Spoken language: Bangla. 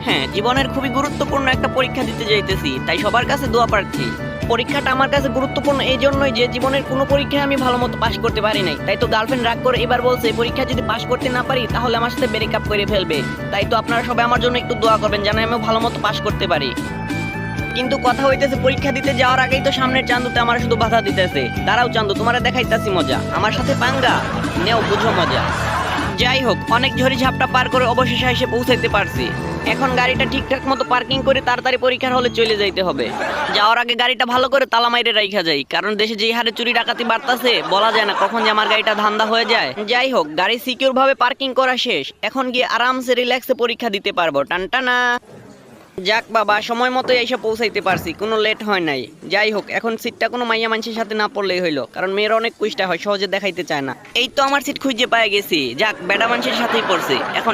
হ্যাঁ, জীবনের খুবই গুরুত্বপূর্ণ একটা পরীক্ষা দিতে যাইতেছি, তাই সবার কাছে দোয়া প্রার্থী। পরীক্ষাটা আমার কাছে গুরুত্বপূর্ণ এই জন্যই যে জীবনের কোনো পরীক্ষায় আমি ভালো মতো পাশ করতে পারি নাই, তাই তো গার্লফ্রেন্ড রাগ করে এবার বলছে পরীক্ষা যদি পাশ করতে না পারি তাহলে আমার সাথে ব্রেকআপ করে ফেলবে। তাই তো আপনারা সবাই আমার জন্য একটু দোয়া করবেন যেন আমি ভালো মতো পাশ করতে পারি। কিন্তু কথা হইতেছে পরীক্ষা দিতে যাওয়ার আগেই তো সামনের চান্দুতে আমার শুধু বাধা দিতেছে। দাঁড়াও চান্দু, তোমারে দেখাইতাছি মজা, আমার সাথে পাঙ্গা নেও, বুঝো মজা। যাই হোক, অনেক ঝড়ি ঝাপটা পার করে অবশেষে এসে পৌঁছাইতে পারছি। এখন গাড়িটা ঠিকঠাক মতো পার্কিং করে তাড়াতাড়ি পরীক্ষার হলে চলে যাইতে হবে। যাওয়ার আগে গাড়িটা ভালো করে তালা মাইরে রাইখা যাই, কারণ দেশে যেই হারে চুরি ডাকাতি বাড়তাছে বলা যায় না কখন যে আমার গাড়িটা ধান্দা হয়ে যায়। যাই হোক, গাড়ি সিকিউর ভাবে পার্কিং করা শেষ, এখন গিয়ে আরামসে রিল্যাক্সে পরীক্ষা দিতে পারবো। টানটানা। যাক বাবা, সময় মতো এসে পৌঁছাইতে পারছি, কোনো লেট হয় নাই। যাই হোক, এখন সিটটা কোনো মাইয়া মানুষের সাথে না পড়লেই হইলো, কারণ মেয়ের অনেক কুইষ্টা হয়, সহজে দেখাইতে চায় না। এই তো আমার সিট খুঁজে পেয়ে গেছি। যাক, বেডা মানুষের সাথেই পড়ছি। এখন